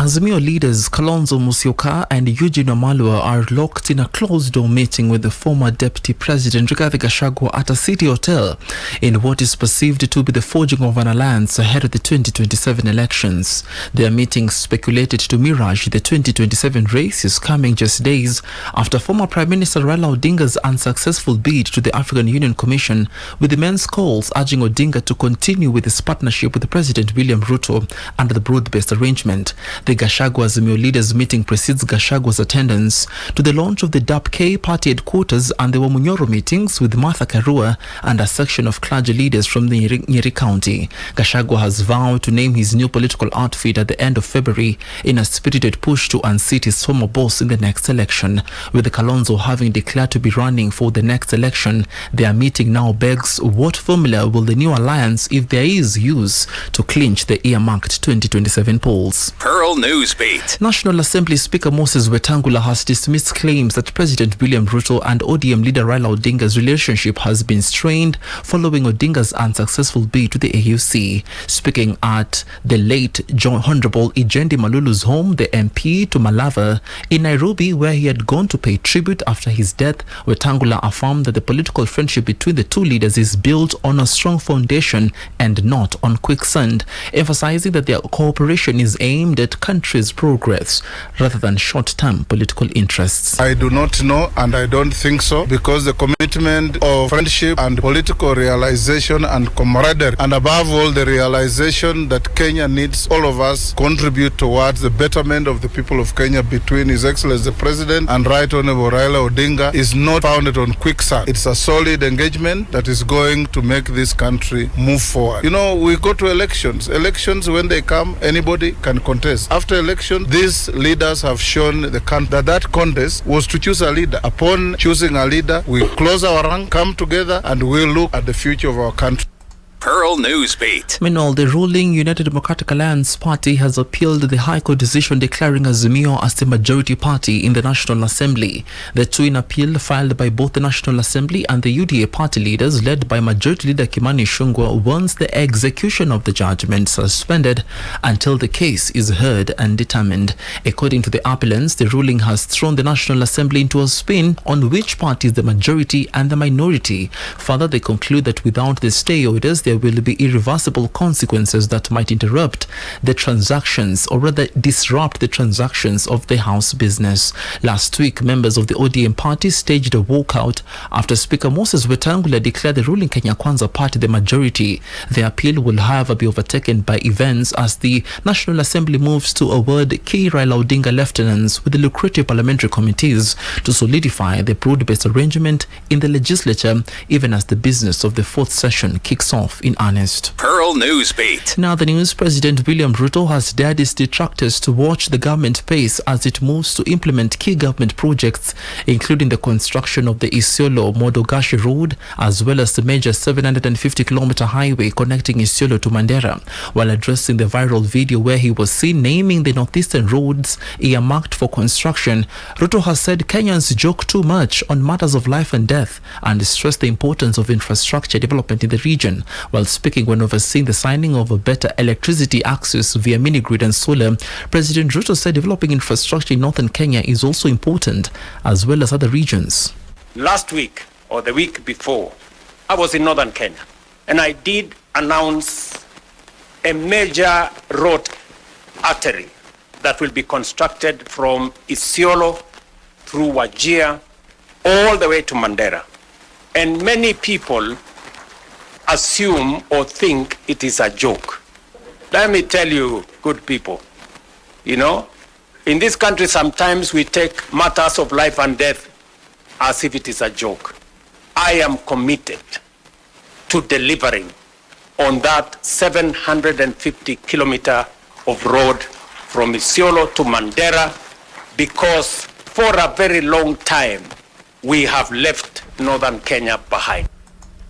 Azimio leaders Kalonzo and Eugene Wamalwa are locked in a closed-door meeting with the former Deputy President Gachagua at a city hotel in what is perceived to be the forging of an alliance ahead of the 2027 elections. Their meeting, speculated to mirage the 2027 race, is coming just days after former Prime Minister Raila Odinga's unsuccessful bid to the African Union Commission, with immense calls urging Odinga to continue with his partnership with President William Ruto under the broad-based arrangement. The Gachagua Azimio leaders meeting precedes Gachagua's attendance to the launch of the DAP-K party headquarters and the Wamunyoro meetings with Martha Karua and a section of clergy leaders from the Nyeri County. Gachagua has vowed to name his new political outfit at the end of February in a spirited push to unseat his former boss in the next election. With the Kalonzo having declared to be running for the next election, their meeting now begs, what formula will the new alliance, if there is, use to clinch the earmarked 2027 polls? Pearl Newsbeat. National Assembly Speaker Moses Wetangula has dismissed claims that President William Ruto and ODM leader Raila Odinga's relationship has been strained following Odinga's unsuccessful bid to the AUC. Speaking at the late Honorable Ijendi Malulu's home, the MP to Malava in Nairobi, where he had gone to pay tribute after his death, Wetangula affirmed that the political friendship between the two leaders is built on a strong foundation and not on quicksand, emphasizing that their cooperation is aimed at country's progress rather than short-term political interests. I do not know, and I don't think so, because the commitment of friendship and political realization and camaraderie, and above all the realization that Kenya needs all of us contribute towards the betterment of the people of Kenya between His Excellency the President and Right Honorable Raila Odinga, is not founded on quicksand. It's a solid engagement that is going to make this country move forward. You know, we go to elections. Elections, when they come, anybody can contest. After election, these leaders have shown the country that contest was to choose a leader. Upon choosing a leader, we close our rank, come together, and we'll look at the future of our country. Pearl Newsbeat. Meanwhile, the ruling United Democratic Alliance Party has appealed the High Court decision declaring Azimio as the majority party in the National Assembly. The two-in appeal filed by both the National Assembly and the UDA party leaders, led by Majority Leader Kimani Ichung'wah, wants the execution of the judgment suspended until the case is heard and determined. According to the appellants, the ruling has thrown the National Assembly into a spin on which party is the majority and the minority. Further, they conclude that without the stay orders, there will be irreversible consequences that might interrupt the transactions, or rather disrupt the transactions of the House business. Last week, members of the ODM party staged a walkout after Speaker Moses Wetangula declared the ruling Kenya Kwanza party the majority. The appeal will, however, be overtaken by events as the National Assembly moves to award key Raila Odinga lieutenants with the lucrative parliamentary committees to solidify the broad-based arrangement in the legislature, even as the business of the fourth session kicks off in earnest. Pearl Newsbeat. Now the news: President William Ruto has dared his detractors to watch the government pace as it moves to implement key government projects, including the construction of the Isiolo-Modogashi Road, as well as the major 750-kilometer highway connecting Isiolo to Mandera. While addressing the viral video where he was seen naming the northeastern roads earmarked for construction, Ruto has said Kenyans joke too much on matters of life and death and stressed the importance of infrastructure development in the region. While speaking when overseeing the signing of a better electricity access via mini-grid and solar, President Ruto said developing infrastructure in northern Kenya is also important, as well as other regions. Last week, or the week before, I was in northern Kenya, and I did announce a major road artery that will be constructed from Isiolo through Wajir all the way to Mandera. And many people assume or think it is a joke. Let me tell you, good people, you know, in this country sometimes we take matters of life and death as if it is a joke. I am committed to delivering on that 750 kilometer of road from Isiolo to Mandera, because for a very long time we have left northern Kenya behind.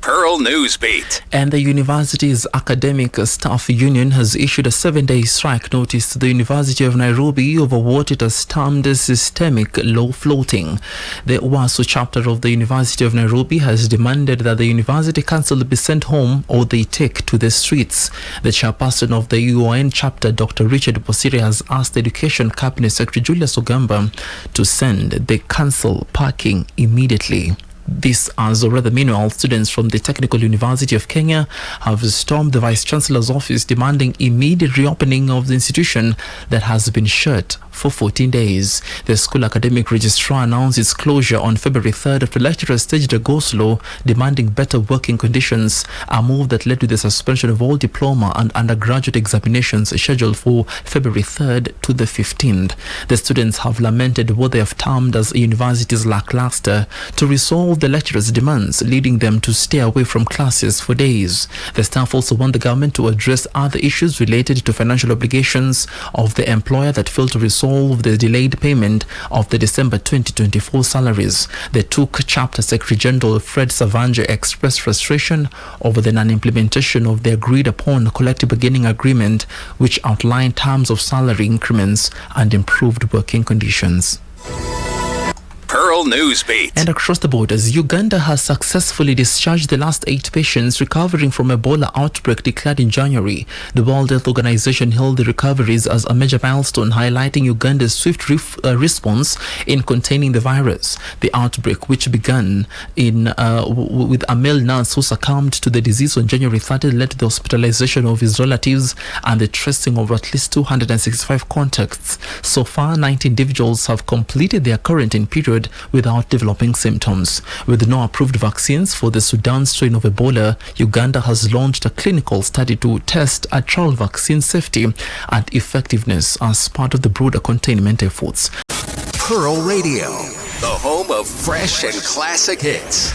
Pearl Newsbeat. And the university's academic staff union has issued a 7-day strike notice to the University of Nairobi over what it has termed systemic law floating. The WASU chapter of the University of Nairobi has demanded that the University Council be sent home or they take to the streets. The chairperson of the UON chapter, Dr. Richard Bosire, has asked Education Cabinet Secretary Julius Ogamba to send the council packing immediately. This as rather meanwhile, students from the Technical University of Kenya have stormed the Vice Chancellor's office demanding immediate reopening of the institution that has been shut for 14 days. The school academic registrar announced its closure on February 3rd after lecturers staged a go-slow demanding better working conditions, a move that led to the suspension of all diploma and undergraduate examinations scheduled for February 3rd to the 15th. The students have lamented what they have termed as a university's lackluster to resolve the lecturers' demands, leading them to stay away from classes for days. The staff also want the government to address other issues related to financial obligations of the employer that failed to resolve the delayed payment of the December 2024 salaries. The TUK Chapter Secretary General Fred Savanje expressed frustration over the non-implementation of the agreed-upon collective bargaining agreement, which outlined terms of salary increments and improved working conditions. Pearl Newsbeat. And across the borders, Uganda has successfully discharged the last 8 patients recovering from Ebola outbreak declared in January. The World Health Organization hailed the recoveries as a major milestone, highlighting Uganda's swift response in containing the virus. The outbreak, which began with a male nurse who succumbed to the disease on January 30, led to the hospitalization of his relatives and the tracing of at least 265 contacts. So far, 90 individuals have completed their quarantine period without developing symptoms. With no approved vaccines for the Sudan strain of Ebola, Uganda has launched a clinical study to test a trial vaccine safety and effectiveness as part of the broader containment efforts. Pearl Radio, the home of fresh and classic hits.